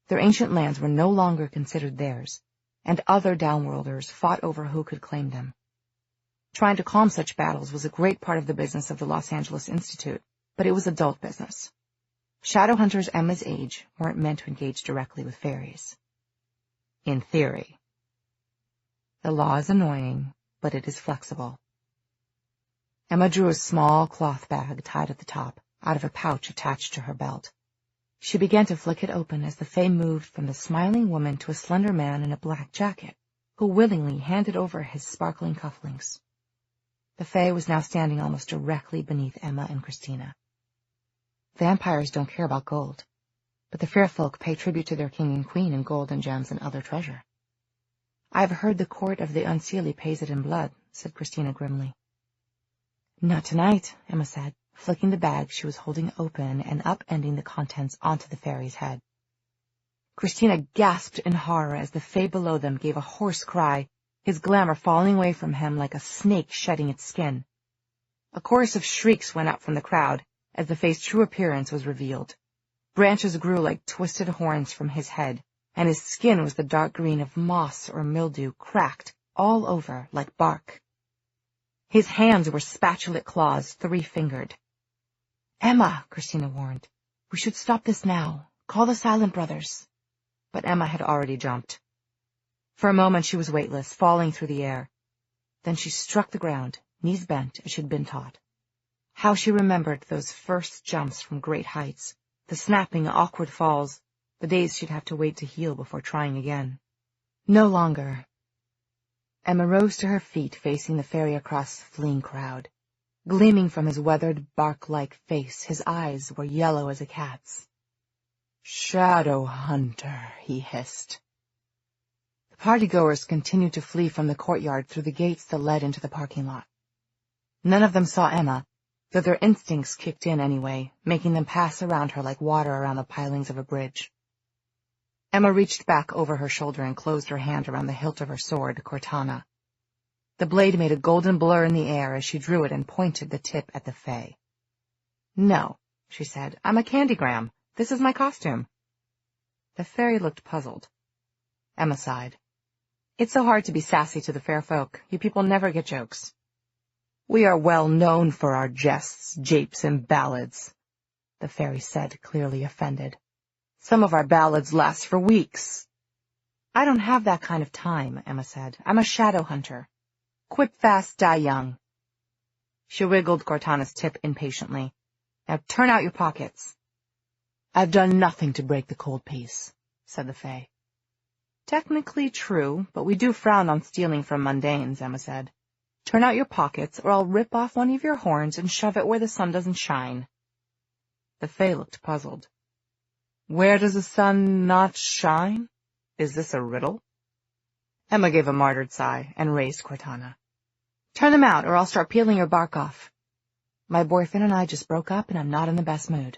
Their ancient lands were no longer considered theirs, and other downworlders fought over who could claim them. Trying to calm such battles was a great part of the business of the Los Angeles Institute, but it was adult business. Shadow hunters Emma's age weren't meant to engage directly with fairies. In theory. The law is annoying, but it is flexible. Emma drew a small cloth bag tied at the top out of a pouch attached to her belt. She began to flick it open as the fae moved from the smiling woman to a slender man in a black jacket, who willingly handed over his sparkling cufflinks. The fae was now standing almost directly beneath Emma and Christina. Vampires don't care about gold, but the fair folk pay tribute to their king and queen in gold and gems and other treasure. I've heard the court of the Unseelie pays it in blood, said Christina grimly. Not tonight, Emma said, flicking the bag she was holding open and upending the contents onto the fairy's head. Christina gasped in horror as the fae below them gave a hoarse cry, his glamour falling away from him like a snake shedding its skin. A chorus of shrieks went up from the crowd, as the Fae's true appearance was revealed. Branches grew like twisted horns from his head, and his skin was the dark green of moss or mildew, cracked all over like bark. His hands were spatulate claws, 3-fingered. "Emma," Christina warned. "We should stop this now. Call the Silent Brothers." But Emma had already jumped. For a moment she was weightless, falling through the air. Then she struck the ground, knees bent as she'd been taught. How she remembered those first jumps from great heights, the snapping, awkward falls, the days she'd have to wait to heal before trying again. No longer. Emma rose to her feet, facing the ferry across the fleeing crowd. Gleaming from his weathered, bark-like face, his eyes were yellow as a cat's. "Shadow Hunter," he hissed. The partygoers continued to flee from the courtyard through the gates that led into the parking lot. None of them saw Emma, though their instincts kicked in anyway, making them pass around her like water around the pilings of a bridge. Emma reached back over her shoulder and closed her hand around the hilt of her sword, Cortana. The blade made a golden blur in the air as she drew it and pointed the tip at the Fae. "No," she said, "I'm a candygram. This is my costume." The fairy looked puzzled. Emma sighed. "It's so hard to be sassy to the fair folk. You people never get jokes." "We are well known for our jests, japes, and ballads," the fairy said, clearly offended. "Some of our ballads last for weeks." "I don't have that kind of time," Emma said. "I'm a shadow hunter. Quit fast, die young." She wiggled Cortana's tip impatiently. "Now turn out your pockets." "I've done nothing to break the cold peace," said the Fae. "Technically true, but we do frown on stealing from mundanes," Emma said. "Turn out your pockets, or I'll rip off one of your horns and shove it where the sun doesn't shine." The Fae looked puzzled. "Where does the sun not shine? Is this a riddle?" Emma gave a martyred sigh and raised Cortana. "Turn them out, or I'll start peeling your bark off. My boyfriend and I just broke up, and I'm not in the best mood."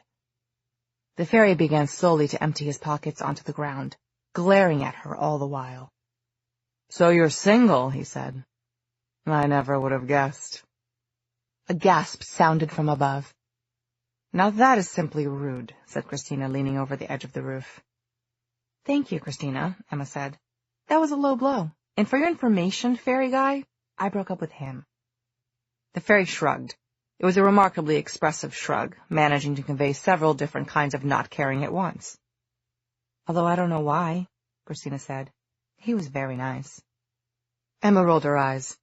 The fairy began slowly to empty his pockets onto the ground, glaring at her all the while. "So you're single," he said. "I never would have guessed." A gasp sounded from above. "Now that is simply rude," said Christina, leaning over the edge of the roof. "Thank you, Christina," Emma said. "That was a low blow. And for your information, fairy guy, I broke up with him." The fairy shrugged. It was a remarkably expressive shrug, managing to convey several different kinds of not caring at once. "Although I don't know why," Christina said. "He was very nice." Emma rolled her eyes.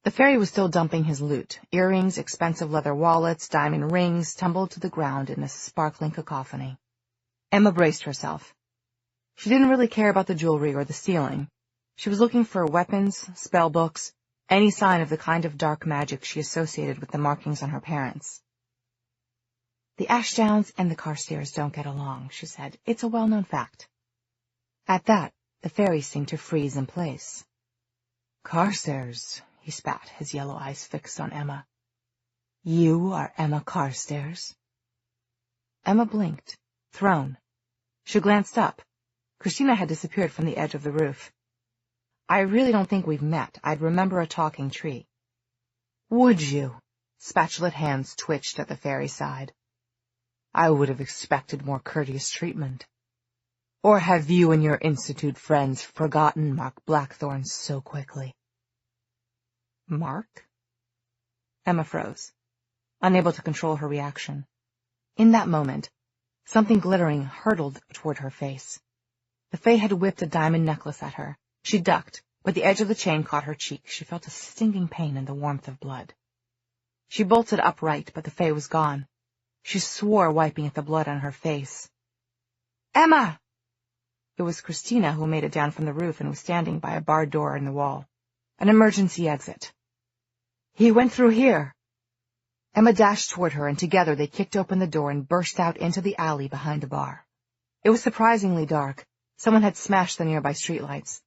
The fairy was still dumping his loot. Earrings, expensive leather wallets, diamond rings tumbled to the ground in a sparkling cacophony. Emma braced herself. She didn't really care about the jewelry or the stealing. She was looking for weapons, spell books, any sign of the kind of dark magic she associated with the markings on her parents. "The Ashdowns and the Carstairs don't get along," she said. "It's a well-known fact." At that, the fairy seemed to freeze in place. "Carstairs," he spat, his yellow eyes fixed on Emma. "You are Emma Carstairs?" Emma blinked, thrown. She glanced up. Christina had disappeared from the edge of the roof. "I really don't think we've met. I'd remember a talking tree." "Would you?" Spatulate hands twitched at the fairy's side. "I would have expected more courteous treatment. Or have you and your Institute friends forgotten Mark Blackthorn so quickly?" "Mark?" Emma froze, unable to control her reaction. In that moment, something glittering hurtled toward her face. The Fae had whipped a diamond necklace at her. She ducked, but the edge of the chain caught her cheek. She felt a stinging pain in the warmth of blood. She bolted upright, but the Fae was gone. She swore, wiping at the blood on her face. "Emma!" It was Christina who made it down from the roof and was standing by a barred door in the wall. An emergency exit. "He went through here." Emma dashed toward her, and together they kicked open the door and burst out into the alley behind the bar. It was surprisingly dark. Someone had smashed the nearby streetlights.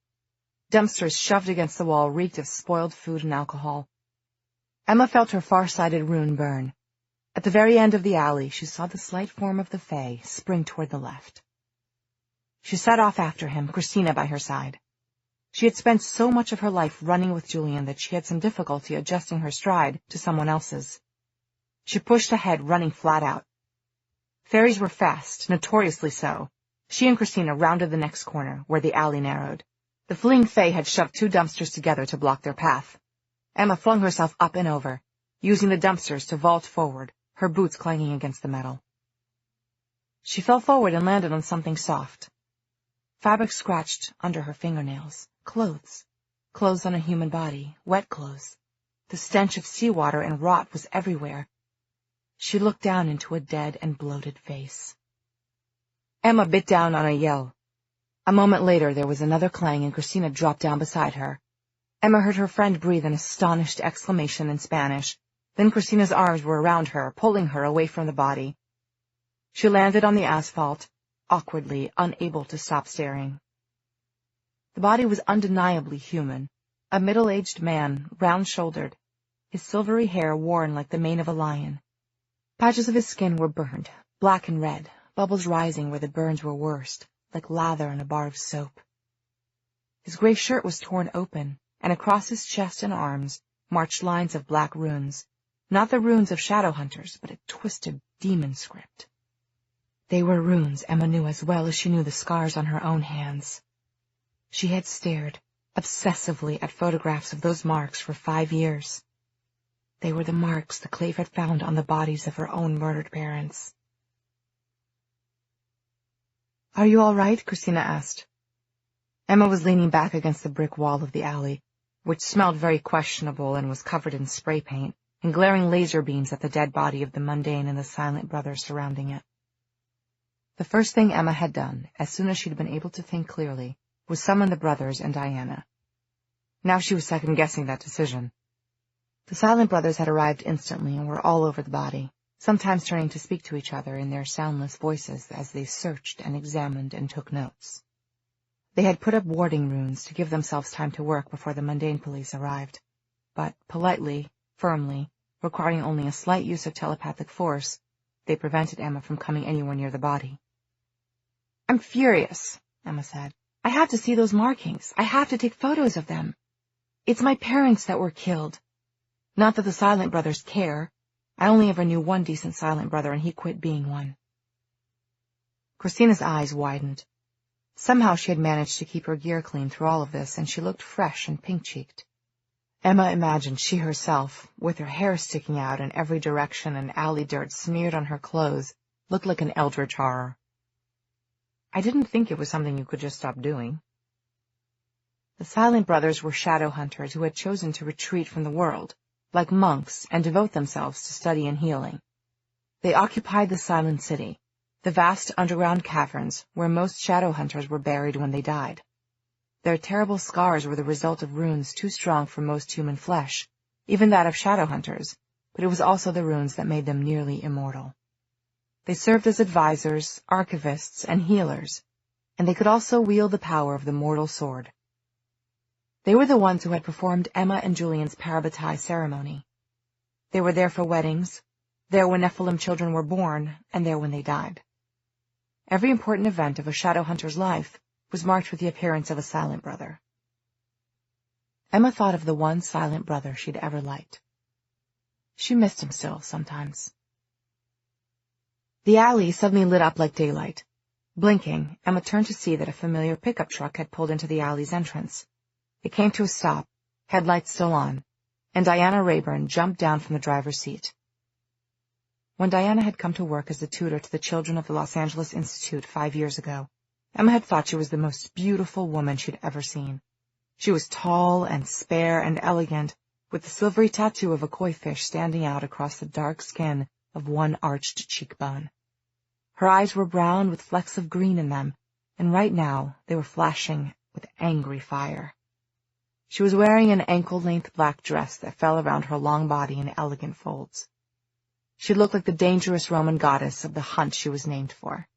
Dumpsters shoved against the wall reeked of spoiled food and alcohol. Emma felt her far-sighted rune burn. At the very end of the alley, she saw the slight form of the Fae spring toward the left. She set off after him, Christina by her side. She had spent so much of her life running with Julian that she had some difficulty adjusting her stride to someone else's. She pushed ahead, running flat out. Fairies were fast, notoriously so. She and Christina rounded the next corner, where the alley narrowed. The fleeing fae had shoved 2 dumpsters together to block their path. Emma flung herself up and over, using the dumpsters to vault forward, her boots clanging against the metal. She fell forward and landed on something soft. Fabric scratched under her fingernails. Clothes. Clothes on a human body. Wet clothes. The stench of seawater and rot was everywhere. She looked down into a dead and bloated face. Emma bit down on a yell. A moment later there was another clang and Christina dropped down beside her. Emma heard her friend breathe an astonished exclamation in Spanish. Then Christina's arms were around her, pulling her away from the body. She landed on the asphalt, awkwardly, unable to stop staring. The body was undeniably human. A middle-aged man, round-shouldered, his silvery hair worn like the mane of a lion. Patches of his skin were burned, black and red, bubbles rising where the burns were worst, like lather in a bar of soap. His gray shirt was torn open, and across his chest and arms marched lines of black runes, not the runes of shadow hunters, but a twisted demon script. They were runes Emma knew as well as she knew the scars on her own hands. She had stared obsessively at photographs of those marks for 5 years. They were the marks the Clave had found on the bodies of her own murdered parents. "Are you all right?" Christina asked. Emma was leaning back against the brick wall of the alley, which smelled very questionable and was covered in spray paint and glaring laser beams at the dead body of the mundane and the silent brothers surrounding it. The first thing Emma had done, as soon as she'd been able to think clearly, was summon the brothers and Diana. Now she was second-guessing that decision. The silent brothers had arrived instantly and were all over the body, sometimes turning to speak to each other in their soundless voices as they searched and examined and took notes. They had put up warding runes to give themselves time to work before the mundane police arrived, but politely, firmly, requiring only a slight use of telepathic force, they prevented Emma from coming anywhere near the body. "I'm furious," Emma said. "I have to see those markings. I have to take photos of them. It's my parents that were killed. Not that the silent brothers care. I only ever knew one decent silent brother, and he quit being one." Christina's eyes widened. Somehow she had managed to keep her gear clean through all of this, and she looked fresh and pink-cheeked. Emma imagined she herself, with her hair sticking out in every direction and alley dirt smeared on her clothes, looked like an eldritch horror. "I didn't think it was something you could just stop doing." The silent brothers were shadow hunters who had chosen to retreat from the world, like monks, and devote themselves to study and healing. They occupied the silent city, the vast underground caverns where most shadow hunters were buried when they died. Their terrible scars were the result of runes too strong for most human flesh, even that of shadow hunters, but it was also the runes that made them nearly immortal. They served as advisors, archivists, and healers, and they could also wield the power of the mortal sword. They were the ones who had performed Emma and Julian's parabatai ceremony. They were there for weddings, there when Nephilim children were born, and there when they died. Every important event of a shadow hunter's life was marked with the appearance of a silent brother. Emma thought of the one silent brother she'd ever liked. She missed him still, sometimes. The alley suddenly lit up like daylight. Blinking, Emma turned to see that a familiar pickup truck had pulled into the alley's entrance. It came to a stop, headlights still on, and Diana Rayburn jumped down from the driver's seat. When Diana had come to work as a tutor to the children of the Los Angeles Institute 5 years ago, Emma had thought she was the most beautiful woman she'd ever seen. She was tall and spare and elegant, with the silvery tattoo of a koi fish standing out across the dark skin of one arched cheekbone. Her eyes were brown with flecks of green in them, and right now they were flashing with angry fire. She was wearing an ankle-length black dress that fell around her long body in elegant folds. She looked like the dangerous Roman goddess of the hunt she was named for.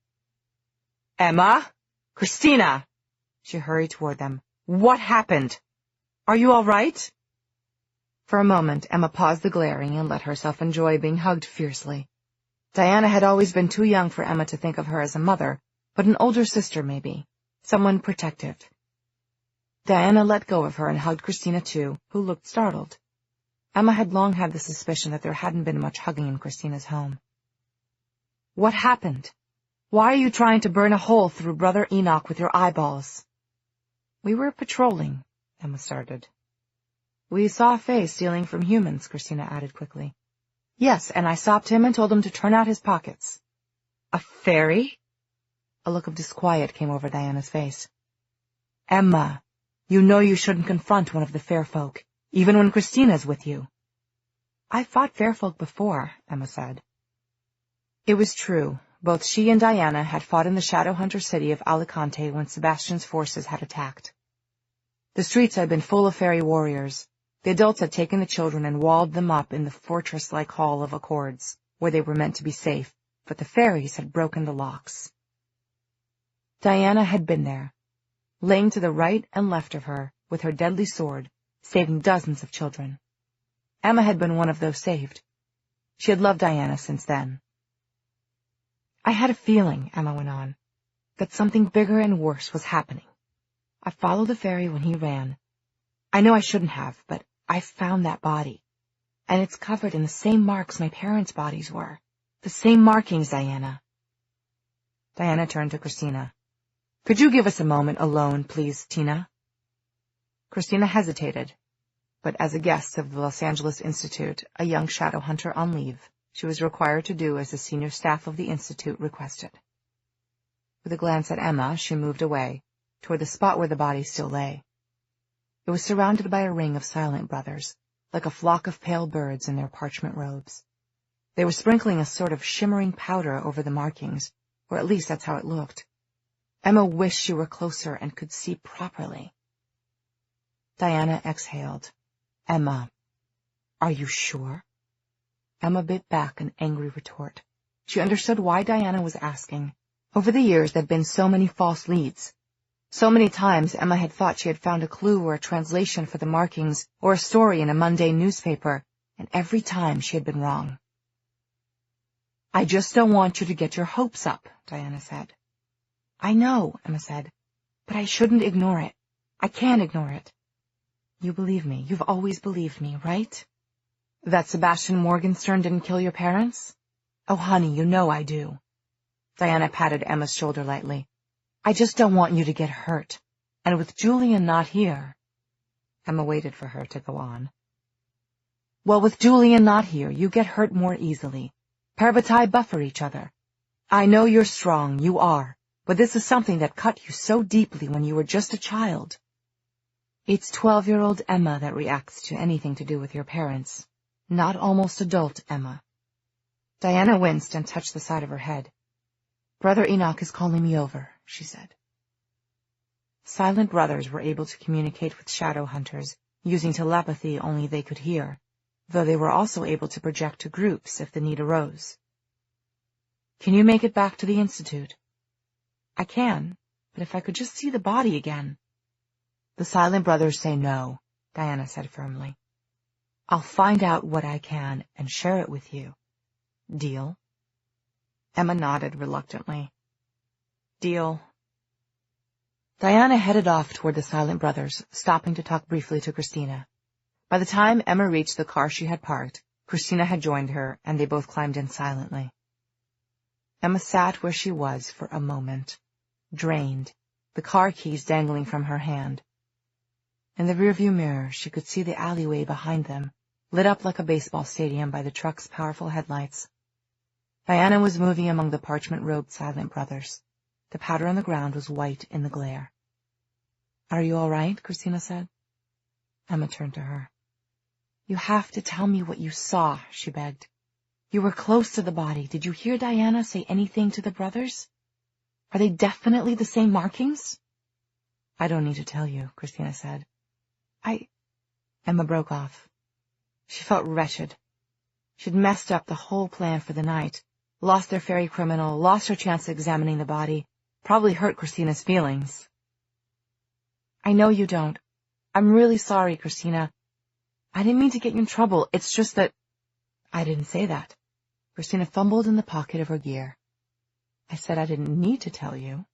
"Emma? Christina!" She hurried toward them. "What happened? Are you all right?" For a moment, Emma paused the glaring and let herself enjoy being hugged fiercely. Diana had always been too young for Emma to think of her as a mother, but an older sister maybe, someone protective. Diana let go of her and hugged Christina too, who looked startled. Emma had long had the suspicion that there hadn't been much hugging in Christina's home. What happened? Why are you trying to burn a hole through Brother Enoch with your eyeballs? We were patrolling, Emma started. We saw a fae stealing from humans, Christina added quickly. Yes, and I stopped him and told him to turn out his pockets. A fairy? A look of disquiet came over Diana's face. Emma, you know you shouldn't confront one of the fair folk, even when Christina's with you. I fought fair folk before, Emma said. It was true. Both she and Diana had fought in the Shadowhunter city of Alicante when Sebastian's forces had attacked. The streets had been full of fairy warriors. The adults had taken the children and walled them up in the fortress-like hall of accords, where they were meant to be safe, but the fairies had broken the locks. Diana had been there, laying to the right and left of her, with her deadly sword, saving dozens of children. Emma had been one of those saved. She had loved Diana since then. I had a feeling, Emma went on, that something bigger and worse was happening. I followed the fairy when he ran. I know I shouldn't have, but I found that body, and it's covered in the same marks my parents' bodies were. The same markings, Diana. Diana turned to Christina. Could you give us a moment alone, please, Tina? Christina hesitated, but as a guest of the Los Angeles Institute, a young shadow hunter on leave, she was required to do as the senior staff of the Institute requested. With a glance at Emma, she moved away, toward the spot where the body still lay. It was surrounded by a ring of silent brothers, like a flock of pale birds in their parchment robes. They were sprinkling a sort of shimmering powder over the markings, or at least that's how it looked. Emma wished she were closer and could see properly. Diana exhaled. Emma, are you sure? Emma bit back an angry retort. She understood why Diana was asking. Over the years, there'd been so many false leads. So many times Emma had thought she had found a clue or a translation for the markings or a story in a mundane newspaper, and every time she had been wrong. I just don't want you to get your hopes up, Diana said. I know, Emma said, but I shouldn't ignore it. I can't ignore it. You believe me. You've always believed me, right? That Sebastian Morgenstern didn't kill your parents? Oh, honey, you know I do. Diana patted Emma's shoulder lightly. I just don't want you to get hurt. And with Julian not here... Emma waited for her to go on. Well, with Julian not here, you get hurt more easily. Parvati buffer each other. I know you're strong, you are, but this is something that cut you so deeply when you were just a child. It's 12-year-old Emma that reacts to anything to do with your parents, not almost adult Emma. Diana winced and touched the side of her head. Brother Enoch is calling me over, she said. Silent brothers were able to communicate with shadow hunters, using telepathy only they could hear, though they were also able to project to groups if the need arose. Can you make it back to the Institute? I can, but if I could just see the body again. The silent brothers say no, Diana said firmly. I'll find out what I can and share it with you. Deal? Emma nodded reluctantly. Deal. Diana headed off toward the silent brothers, stopping to talk briefly to Christina. By the time Emma reached the car she had parked, Christina had joined her, and they both climbed in silently. Emma sat where she was for a moment, drained, the car keys dangling from her hand. In the rearview mirror, she could see the alleyway behind them, lit up like a baseball stadium by the truck's powerful headlights. Diana was moving among the parchment-robed silent brothers. The powder on the ground was white in the glare. Are you all right? Christina said. Emma turned to her. You have to tell me what you saw, she begged. You were close to the body. Did you hear Diana say anything to the brothers? Are they definitely the same markings? I don't need to tell you, Christina said. Emma broke off. She felt wretched. She'd messed up the whole plan for the night, lost their fairy criminal, lost her chance of examining the body, probably hurt Christina's feelings. I know you don't. I'm really sorry, Christina. I didn't mean to get you in trouble. It's just that... I didn't say that. Christina fumbled in the pocket of her gear. I said I didn't need to tell you.